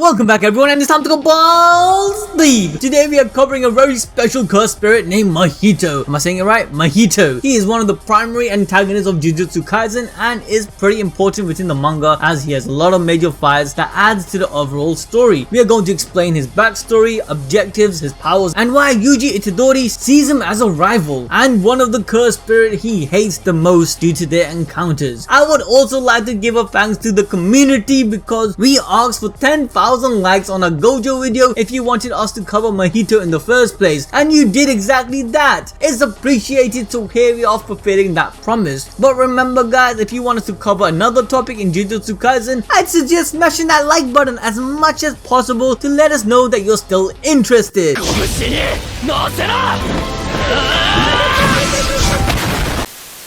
Welcome back everyone, and it's time to go balls deep. Today we are covering a very special cursed spirit named Mahito. Am I saying it right? Mahito. He is one of the primary antagonists of Jujutsu Kaisen and is pretty important within the manga as he has a lot of major fights that adds to the overall story. We are going to explain his backstory, objectives, his powers, and why Yuji Itadori sees him as a rival and one of the cursed spirit he hates the most due to their encounters. I would also like to give a thanks to the community because we asked for 10,000 likes on a Gojo video if you wanted us to cover Mahito in the first place, and you did exactly that. It's appreciated, so here we are fulfilling that promise. But remember guys, if you want us to cover another topic in Jujutsu Kaisen, I'd suggest smashing that like button as much as possible to let us know that you're still interested.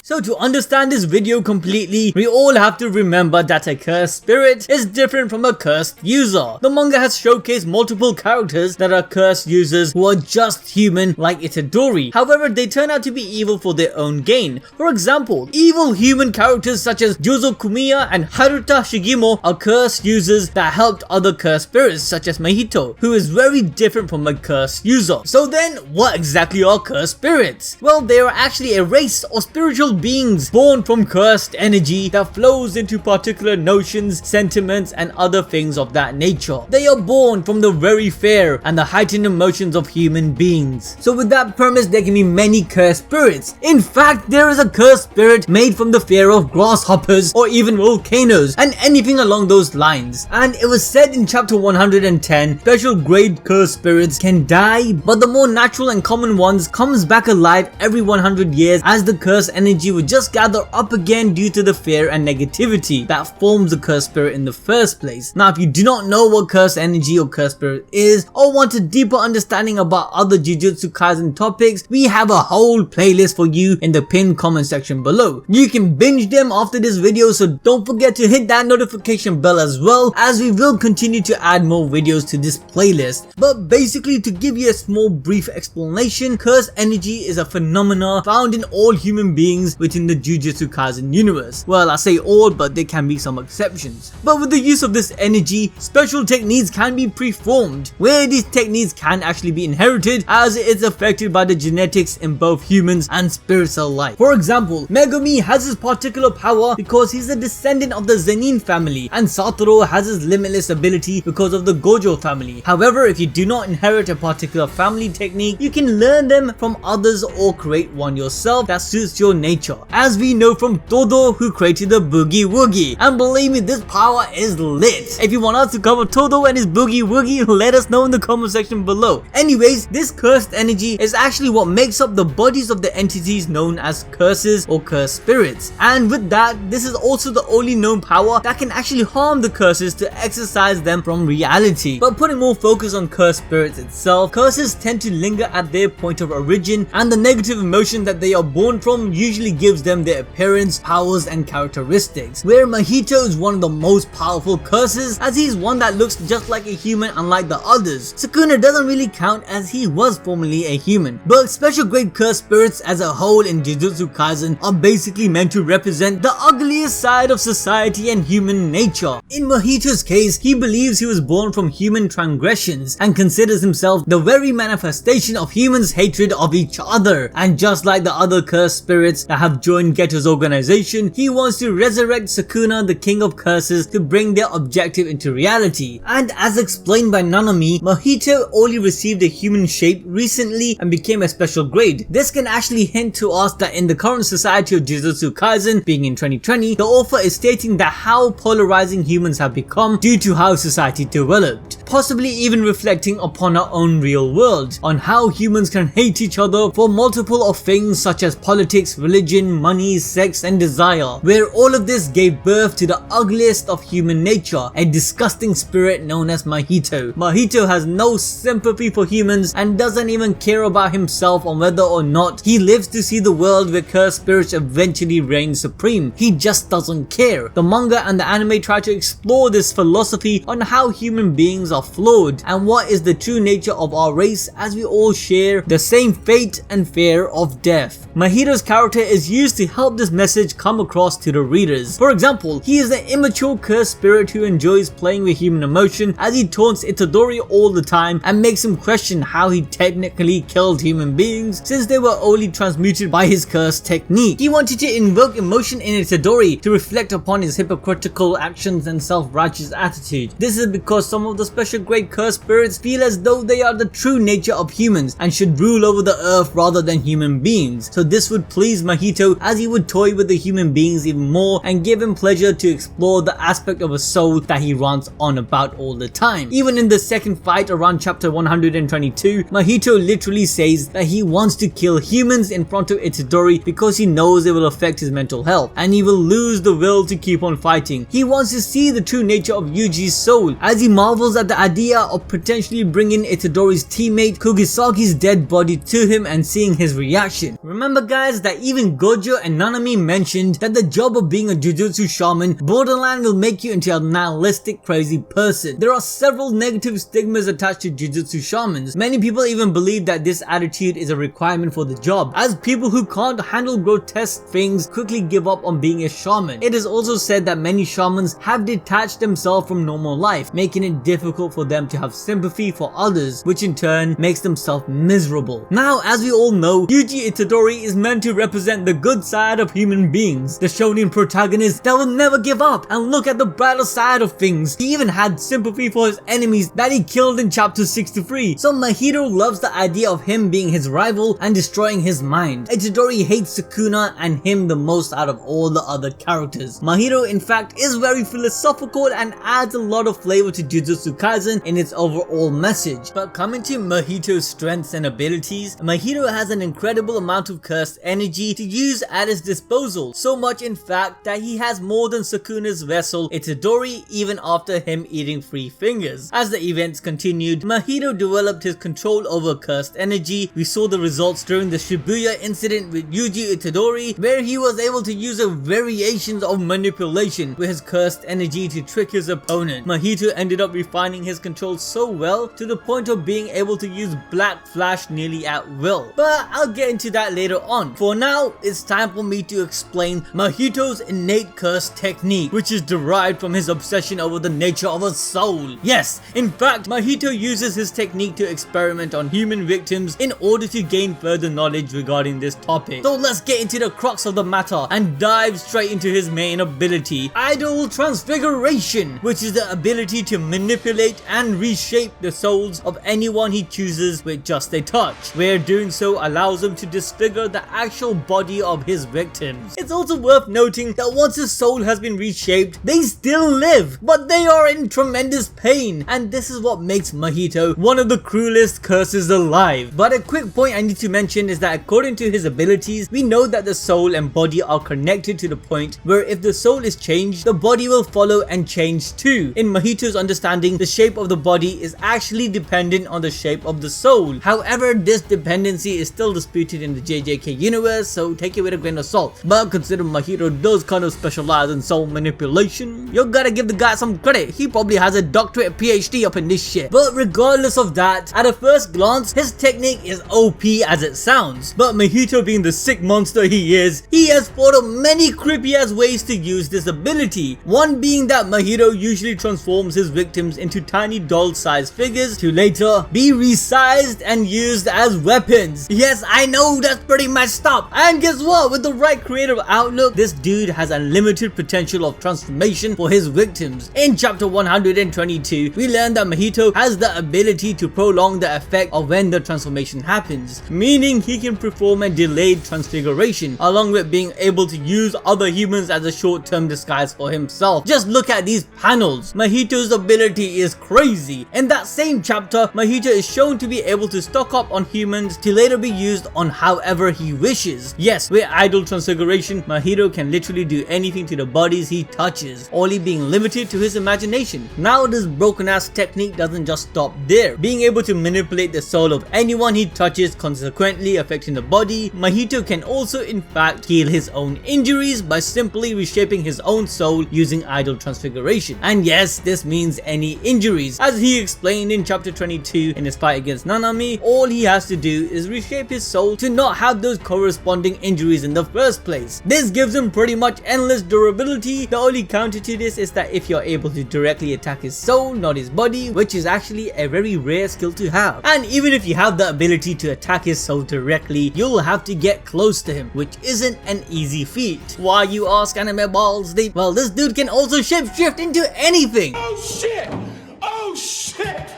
So to understand this video completely, we all have to remember that a cursed spirit is different from a cursed user. The manga has showcased multiple characters that are cursed users who are just human like Itadori. However, they turn out to be evil for their own gain. For example, evil human characters such as Jozo Kumiya and Haruta Shigemo are cursed users that helped other cursed spirits such as Mahito, who is very different from a cursed user. So then, what exactly are cursed spirits? Well, they are actually a race or spiritual beings born from cursed energy that flows into particular notions, sentiments, and other things of that nature. They are born from the very fear and the heightened emotions of human beings. So with that premise, there can be many cursed spirits. In fact, there is a cursed spirit made from the fear of grasshoppers or even volcanoes and anything along those lines. And it was said in chapter 110, special grade cursed spirits can die, but the more natural and common ones comes back alive every 100 years as the cursed energy would just gather up again due to the fear and negativity that forms the cursed spirit in the first place. Now if you do not know what cursed energy or cursed spirit is, or want a deeper understanding about other Jujutsu Kaisen topics, we have a whole playlist for you in the pinned comment section below. You can binge them after this video, so don't forget to hit that notification bell as well, as we will continue to add more videos to this playlist. But basically, to give you a small brief explanation, cursed energy is a phenomena found in all human beings within the Jujutsu Kaisen universe. Well, I say all, but there can be some exceptions. But with the use of this energy, special techniques can be performed, where these techniques can actually be inherited as it is affected by the genetics in both humans and spirits alike. For example, Megumi has his particular power because he's a descendant of the Zenin family, and Satoru has his limitless ability because of the Gojo family. However, if you do not inherit a particular family technique, you can learn them from others or create one yourself that suits your nature, as we know from Todo, who created the Boogie Woogie. And believe me, this power is lit. If you want us to cover Todo and his Boogie Woogie, let us know in the comment section below. Anyways, this cursed energy is actually what makes up the bodies of the entities known as curses or cursed spirits. And with that, this is also the only known power that can actually harm the curses to exorcise them from reality. But putting more focus on cursed spirits itself, curses tend to linger at their point of origin, and the negative emotion that they are born from usually gives them their appearance, powers, and characteristics, where Mahito is one of the most powerful curses as he's one that looks just like a human unlike the others. Sukuna doesn't really count as he was formerly a human, but special grade cursed spirits as a whole in Jujutsu Kaisen are basically meant to represent the ugliest side of society and human nature. In Mahito's case, he believes he was born from human transgressions and considers himself the very manifestation of humans' hatred of each other, and just like the other cursed spirits that have joined Geto's organization, he wants to resurrect Sukuna, the king of curses, to bring their objective into reality. And as explained by Nanami, Mahito only received a human shape recently and became a special grade. This can actually hint to us that in the current society of Jujutsu Kaisen, being in 2020, the author is stating that how polarizing humans have become due to how society developed, possibly even reflecting upon our own real world, on how humans can hate each other for multiple of things such as politics, religion, money, sex, and desire, where all of this gave birth to the ugliest of human nature, a disgusting spirit known as Mahito. Mahito has no sympathy for humans and doesn't even care about himself on whether or not he lives to see the world where cursed spirits eventually reign supreme. He just doesn't care. The manga and the anime try to explore this philosophy on how human beings are flawed and what is the true nature of our race, as we all share the same fate and fear of death. Mahito's character is used to help this message come across to the readers. For example, he is an immature cursed spirit who enjoys playing with human emotion, as he taunts Itadori all the time and makes him question how he technically killed human beings since they were only transmuted by his curse technique. He wanted to invoke emotion in Itadori to reflect upon his hypocritical actions and self-righteous attitude. This is because some of the special grade cursed spirits feel as though they are the true nature of humans and should rule over the earth rather than human beings. So this would please Mahito, as he would toy with the human beings even more and give him pleasure to explore the aspect of a soul that he rants on about all the time. Even in the second fight around chapter 122, Mahito literally says that he wants to kill humans in front of Itadori because he knows it will affect his mental health and he will lose the will to keep on fighting. He wants to see the true nature of Yuji's soul, as he marvels at the idea of potentially bringing Itadori's teammate Kugisaki's dead body to him and seeing his reaction. Remember guys that even Gojo and Nanami mentioned that the job of being a Jujutsu shaman borderline will make you into a nihilistic crazy person. There are several negative stigmas attached to Jujutsu shamans. Many people even believe that this attitude is a requirement for the job, as people who can't handle grotesque things quickly give up on being a shaman. It is also said that many shamans have detached themselves from normal life, making it difficult for them to have sympathy for others, which in turn makes them self-miserable. Now, as we all know, Yuji Itadori is meant to represent the good side of human beings, the shonen protagonist that will never give up and look at the brighter side of things. He even had sympathy for his enemies that he killed in chapter 63, so Mahito loves the idea of him being his rival and destroying his mind. Itadori hates Sukuna and him the most out of all the other characters. Mahito in fact is very philosophical and adds a lot of flavor to Jujutsu Kaisen in its overall message. But coming to Mahito's strengths and abilities, Mahito has an incredible amount of cursed energy to use at his disposal, so much in fact that he has more than Sukuna's vessel Itadori even after him eating 3 fingers. As the events continued, Mahito developed his control over cursed energy. We saw the results during the Shibuya incident with Yuji Itadori, where he was able to use a variations of manipulation with his cursed energy to trick his opponent. Mahito ended up refining his control so well to the point of being able to use Black Flash nearly at will. But I'll get into that later on. For now, it's time for me to explain Mahito's innate curse technique, which is derived from his obsession over the nature of a soul. Yes, in fact, Mahito uses his technique to experiment on human victims in order to gain further knowledge regarding this topic. So let's get into the crux of the matter and dive straight into his main ability, Idle Transfiguration, which is the ability to manipulate and reshape the souls of anyone he chooses with just a touch, where doing so allows him to disfigure the actual body of his victims. It's also worth noting that once his soul has been reshaped, they still live, but they are in tremendous pain, and this is what makes Mahito one of the cruelest curses alive. But a quick point I need to mention is that according to his abilities, we know that the soul and body are connected to the point where if the soul is changed, the body will follow and change too. In Mahito's understanding, the shape of the body is actually dependent on the shape of the soul. However, this dependency is still disputed in the JJK universe, so take it with a grain of salt. But consider Mahito does kind of specialize in soul manipulation, you gotta give the guy some credit. He probably has a doctorate PhD up in this shit. But regardless of that, at a first glance, his technique is OP as it sounds. But Mahito, being the sick monster he is, he has thought of many creepy ass ways to use this ability. One being that Mahito usually transforms his victims into tiny doll-sized figures to later be resized and used as weapons. Yes, I know that's pretty messed up. And guess what? With the right creative outlook, this dude has unlimited potential of transformation for his victims. In chapter 122, we learn that Mahito has the ability to prolong the effect of when the transformation happens, meaning he can perform a delayed transfiguration, along with being able to use other humans as a short-term disguise for himself. Just look at these panels. Mahito's ability is crazy. In that same chapter, Mahito is shown to be able to stock up on humans to later be used on however he wishes. Yes, with Idle Transfiguration, Mahito can literally do anything to the bodies he touches, only being limited to his imagination. Now this broken ass technique doesn't just stop there. Being able to manipulate the soul of anyone he touches, consequently affecting the body, Mahito can also in fact heal his own injuries by simply reshaping his own soul using Idle Transfiguration. And yes, this means any injury injuries. As he explained in chapter 22 in his fight against Nanami, all he has to do is reshape his soul to not have those corresponding injuries in the first place. This gives him pretty much endless durability. The only counter to this is that if you're able to directly attack his soul, not his body, which is actually a very rare skill to have. And even if you have the ability to attack his soul directly, you'll have to get close to him, which isn't an easy feat. Why, you ask, anime balls? Well, this dude can also shapeshift into anything. Oh shit! Oh shit!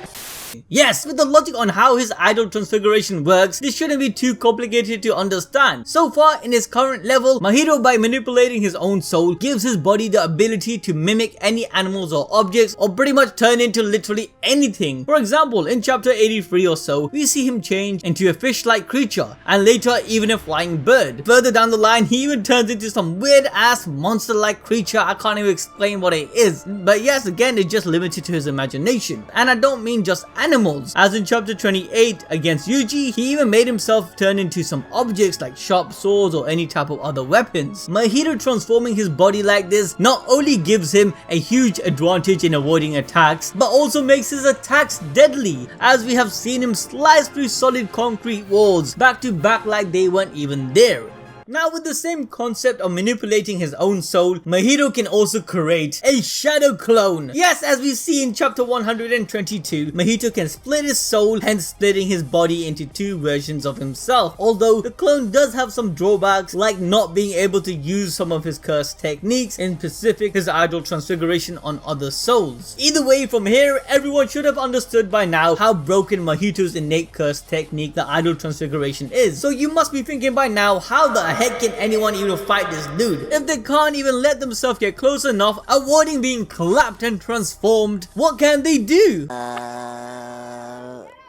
Yes, with the logic on how his Idle Transfiguration works, this shouldn't be too complicated to understand. So far, in his current level, Mahito, by manipulating his own soul, gives his body the ability to mimic any animals or objects, or pretty much turn into literally anything. For example, in chapter 83 or so, we see him change into a fish-like creature, and later even a flying bird. Further down the line, he even turns into some weird-ass monster-like creature. I can't even explain what it is. But yes, again, it's just limited to his imagination. And I don't mean just animals. As in chapter 28 against Yuji, he even made himself turn into some objects like sharp swords or any type of other weapons. Mahito transforming his body like this not only gives him a huge advantage in avoiding attacks, but also makes his attacks deadly, as we have seen him slice through solid concrete walls back to back like they weren't even there. Now, with the same concept of manipulating his own soul, Mahito can also create a shadow clone. Yes, as we see in chapter 122, Mahito can split his soul, hence splitting his body into two versions of himself. Although the clone does have some drawbacks, like not being able to use some of his curse techniques, in specific his Idle Transfiguration on other souls. Either way, from here, everyone should have understood by now how broken Mahito's innate curse technique, the Idle Transfiguration, is. So you must be thinking by now, how the heck can anyone even fight this dude? If they can't even let themselves get close enough, avoiding being clapped and transformed, what can they do?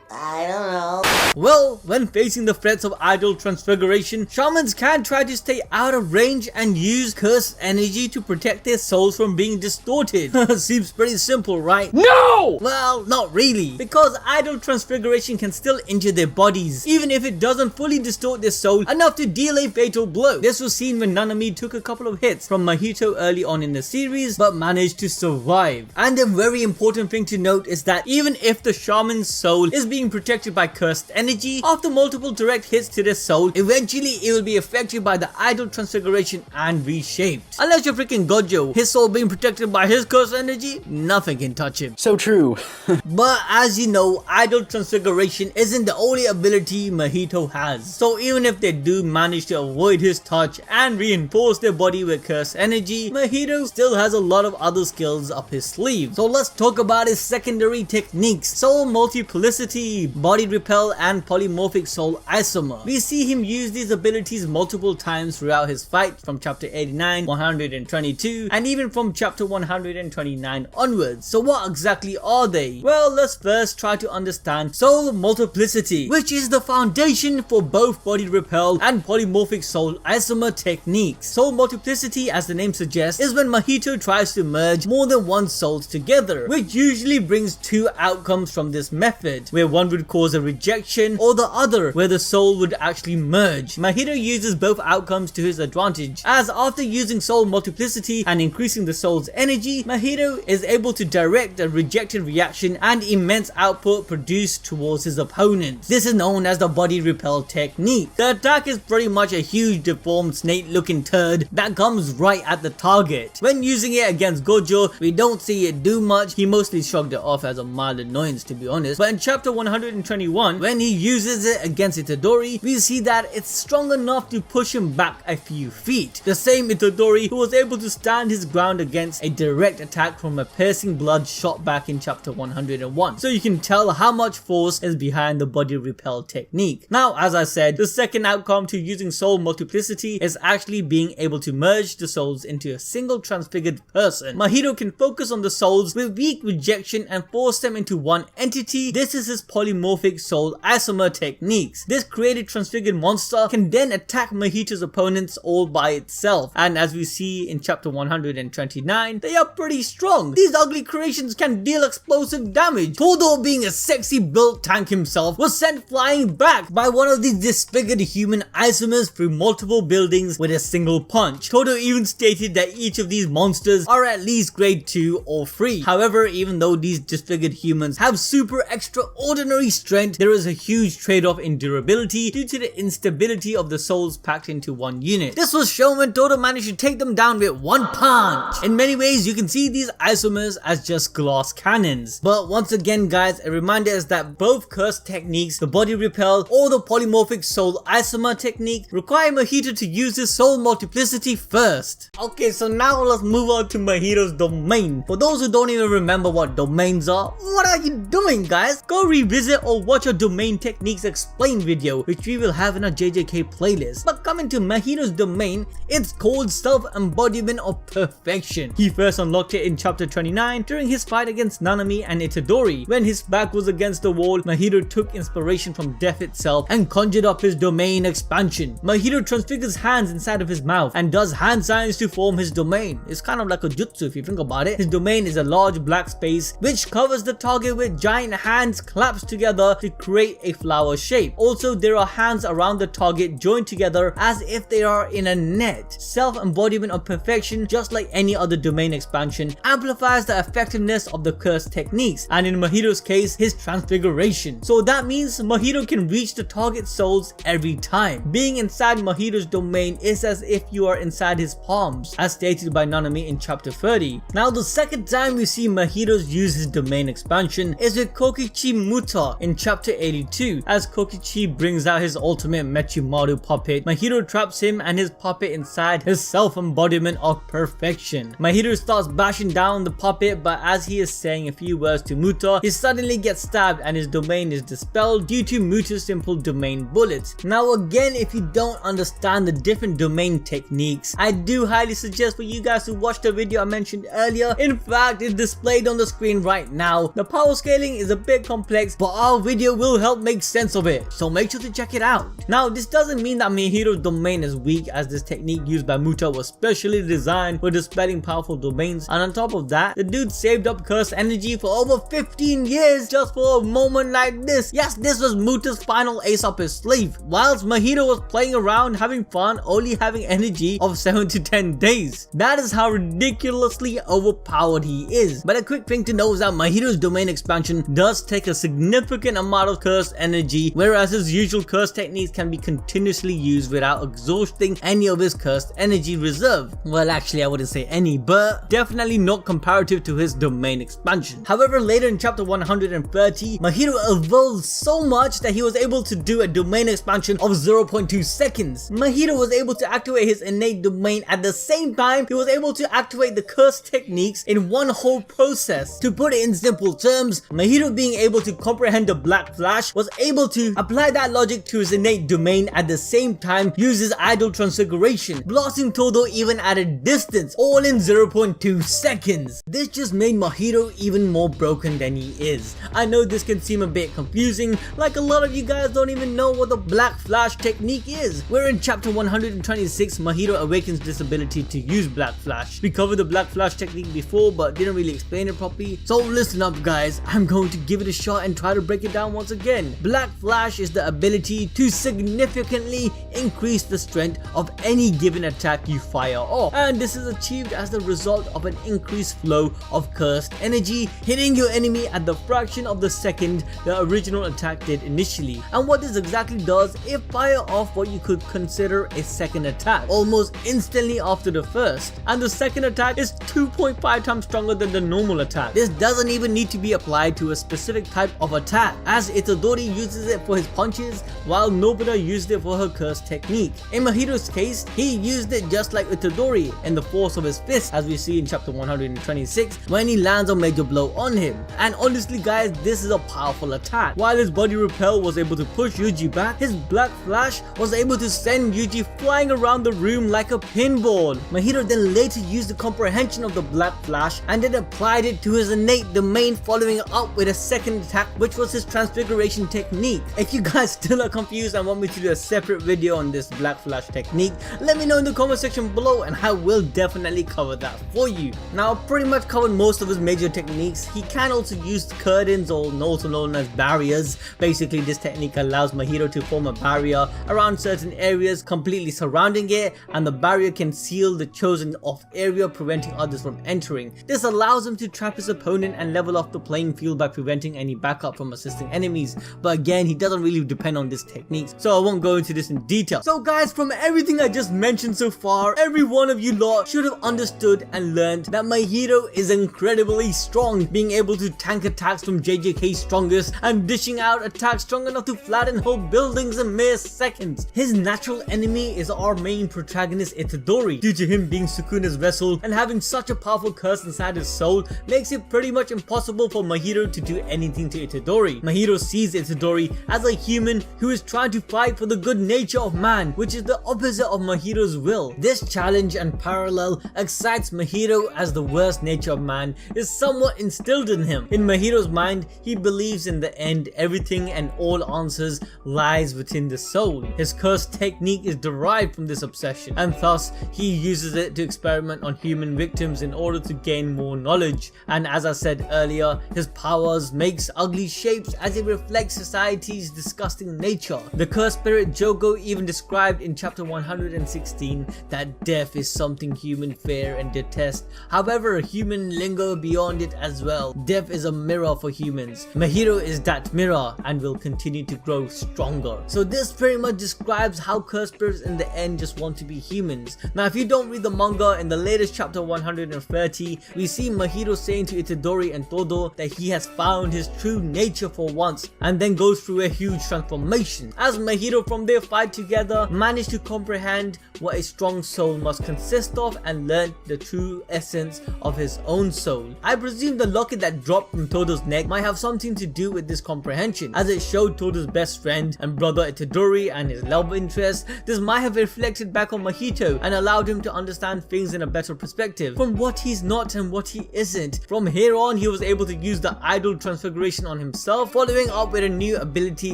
I don't know. Well, when facing the threats of Idle Transfiguration, shamans can try to stay out of range and use cursed energy to protect their souls from being distorted. Seems pretty simple, right? No! Well, not really, because Idle Transfiguration can still injure their bodies, even if it doesn't fully distort their soul enough to deal a fatal blow. This was seen when Nanami took a couple of hits from Mahito early on in the series, but managed to survive. And a very important thing to note is that even if the shaman's soul is being protected by cursed energy, after multiple direct hits to their soul, eventually it will be affected by the Idle Transfiguration and reshaped. Unless you're freaking Gojo, his soul being protected by his cursed energy, nothing can touch him. So true. But as you know, Idle Transfiguration isn't the only ability Mahito has. So even if they do manage to avoid his touch and reinforce their body with cursed energy, Mahito still has a lot of other skills up his sleeve. So let's talk about his secondary techniques: Soul Multiplicity, Body Repel, and Polymorphic Soul Isomer. We see him use these abilities multiple times throughout his fight, from chapter 89, 122, and even from chapter 129 onwards. So what exactly are they? Well, let's first try to understand Soul Multiplicity, which is the foundation for both Body Repel and Polymorphic Soul Isomer techniques. Soul Multiplicity, as the name suggests, is when Mahito tries to merge more than one soul together, which usually brings two outcomes from this method, where one would cause a rejection, or the other where the soul would actually merge. Mahito uses both outcomes to his advantage, as after using Soul Multiplicity and increasing the soul's energy, Mahito is able to direct a rejected reaction and immense output produced towards his opponent. This is known as the Body Repel technique. The attack is pretty much a huge deformed snake looking turd that comes right at the target. When using it against Gojo, we don't see it do much. He mostly shrugged it off as a mild annoyance, to be honest. But in chapter 121, when he uses it against Itadori, we see that it's strong enough to push him back a few feet. The same Itadori who was able to stand his ground against a direct attack from a piercing blood shot back in chapter 101. So you can tell how much force is behind the Body Repel technique. Now, as I said, the second outcome to using Soul Multiplicity is actually being able to merge the souls into a single transfigured person. Mahito can focus on the souls with weak rejection and force them into one entity. This is his Polymorphic Soul Isomer techniques. This created transfigured monster can then attack Mahito's opponents all by itself, and as we see in chapter 129, they are pretty strong. These ugly creations can deal explosive damage. Todo, being a sexy built tank himself, was sent flying back by one of these disfigured human isomers through multiple buildings with a single punch. Todo even stated that each of these monsters are at least grade 2 or 3. However, even though these disfigured humans have super extraordinary strength, there is a huge trade-off in durability due to the instability of the souls packed into one unit. This was shown when Todo managed to take them down with one punch. In many ways, you can see these isomers as just glass cannons. But once again guys, a reminder is that both curse techniques, the body repel or the polymorphic soul isomer technique, require Mahito to use his soul multiplicity first. Okay, so now let's move on to Mahito's domain. For those who don't even remember what domains are, what are you doing guys? Go revisit or watch our domain techniques explained video, which we will have in our JJK playlist. But coming to Mahito's domain, it's called Self-Embodiment of Perfection. He first unlocked it in chapter 29 during his fight against Nanami and Itadori. When his back was against the wall, Mahito took inspiration from death itself and conjured up his domain expansion. Mahito transfigures hands inside of his mouth and does hand signs to form his domain. It's kind of like a jutsu if you think about it. His domain is a large black space which covers the target with giant hands clasped together to create a flower shape. Also, there are hands around the target joined together as if they are in a net. Self-Embodiment of Perfection, just like any other domain expansion, amplifies the effectiveness of the curse techniques, and in Mahito's case, his transfiguration. So that means Mahito can reach the target souls every time. Being inside Mahito's domain is as if you are inside his palms, as stated by Nanami in chapter 30. Now the second time we see Mahito use his domain expansion is with Kokichi Muta in chapter 82. As Kokichi brings out his ultimate Mechimaru puppet, Mahito traps him and his puppet inside his self-embodiment of perfection. Mahito starts bashing down the puppet, but as he is saying a few words to Muta, he suddenly gets stabbed and his domain is dispelled due to Muta's simple domain bullets. Now again, if you don't understand the different domain techniques, I do highly suggest for you guys to watch the video I mentioned earlier. In fact, it's displayed on the screen right now. The power scaling is a bit complex, but our video will help make sense of it, so make sure to check it out. Now this doesn't mean that Mahito's domain is weak, as this technique used by Muta was specially designed for dispelling powerful domains, and on top of that, the dude saved up cursed energy for over 15 years just for a moment like this. Yes, this was Muta's final ace up his sleeve, whilst Mahito was playing around having fun, only having energy of 7 to 10 days. That is how ridiculously overpowered he is. But a quick thing to know is that Mahito's domain expansion does take a significant amount of cursed energy, whereas his usual curse techniques can be continuously used without exhausting any of his cursed energy reserve. Well, actually I wouldn't say any, but definitely not comparative to his domain expansion. However, later in chapter 130, Mahito evolved so much that he was able to do a domain expansion of 0.2 seconds. Mahito was able to activate his innate domain at the same time he was able to activate the curse techniques in one whole process. To put it in simple terms, Mahito, being able to comprehend the Black Flash, was able to apply that logic to his innate domain at the same time use his Idle Transfiguration, blasting Todo even at a distance, all in 0.2 seconds. This just made Mahito even more broken than he is. I know this can seem a bit confusing, like a lot of you guys don't even know what the Black Flash technique is. Where in chapter 126, Mahito awakens this ability to use Black Flash. We covered the Black Flash technique before but didn't really explain it properly, so listen up guys, I'm going to give it a shot and try to break it down once again. Black Flash is the ability to significantly increase the strength of any given attack you fire off, and this is achieved as the result of an increased flow of cursed energy hitting your enemy at the fraction of the second the original attack did initially. And what this exactly does, it fire off what you could consider a second attack almost instantly after the first, and the second attack is 2.5 times stronger than the normal attack. This doesn't even need to be applied to a specific type of attack, as Itadori uses it for his punches while Nobita used it for her curse technique. In Mahito's case, he used it just like Itadori in the force of his fist, as we see in chapter 126 when he lands a major blow on him. And honestly guys, this is a powerful attack. While his body repel was able to push Yuji back, his Black Flash was able to send Yuji flying around the room like a pinball. Mahito then later used the comprehension of the Black Flash and then applied it to his innate domain, following it up with a second attack, which was his transfiguration transformation technique. If you guys still are confused and want me to do a separate video on this black flash technique, let me know in the comment section below and I will definitely cover that for you. Now I've pretty much covered most of his major techniques. He can also use curtains, or also known as barriers. Basically this technique allows Mahito to form a barrier around certain areas, completely surrounding it, and the barrier can seal the chosen off area, preventing others from entering. This allows him to trap his opponent and level off the playing field by preventing any backup from assisting enemies. But again, he doesn't really depend on this technique, so I won't go into this in detail. So guys, from everything I just mentioned so far, every one of you lot should have understood and learned that Mahito is incredibly strong, being able to tank attacks from JJK's strongest and dishing out attacks strong enough to flatten whole buildings in mere seconds. His natural enemy is our main protagonist Itadori. Due to him being Sukuna's vessel and having such a powerful curse inside his soul, makes it pretty much impossible for Mahito to do anything to Itadori. Mahito sees Itadori as a human who is trying to fight for the good nature of man, which is the opposite of Mahito's will. This challenge and parallel excites Mahito, as the worst nature of man is somewhat instilled in him. In Mahito's mind, he believes in the end everything and all answers lies within the soul. His curse technique is derived from this obsession, and thus he uses it to experiment on human victims in order to gain more knowledge. And as I said earlier, his powers makes ugly shapes as it reflects society's disgusting nature. The cursed spirit Jogo even described in chapter 116 that death is something human fear and detest. However, human linger beyond it as well. Death is a mirror for humans. Mahito is that mirror and will continue to grow stronger. So this pretty much describes how cursed spirits in the end just want to be humans. Now if you don't read the manga, in the latest chapter 130, we see Mahito saying to Itadori and Todo that he has found his true nature for once, and then goes through a huge transformation. As Mahito from their fight together managed to comprehend what a strong soul must consist of and learn the true essence of his own soul. I presume the locket that dropped from Todo's neck might have something to do with this comprehension, as it showed Todo's best friend and brother Itadori and his love interest. This might have reflected back on Mahito and allowed him to understand things in a better perspective, from what he's not and what he isn't. From here on, he was able to use the Idle Transfiguration on himself, following up with a new ability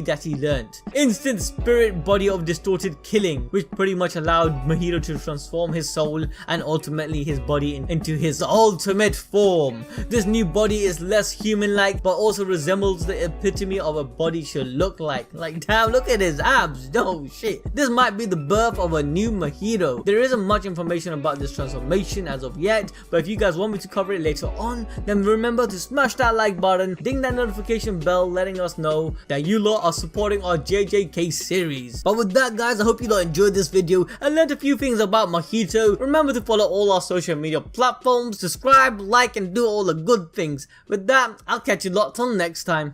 that he learned. Instant spirit body of distorted killing, which pretty much allowed Mahito to transform his soul and ultimately his body into his ultimate form. This new body is less human-like but also resembles the epitome of a body should look like. Like damn, look at his abs. No shit. This might be the birth of a new Mahito. There isn't much information about this transformation as of yet, but if you guys want me to cover it later on, then remember to smash that like button, ding that notification bell letting us know that you lot are supporting our JJK series. But with that guys, I hope you lot enjoyed this video and learned a few things about Mahito. Remember to follow all our social media platforms, subscribe, like and do all the good things. With that, I'll catch you lot till next time.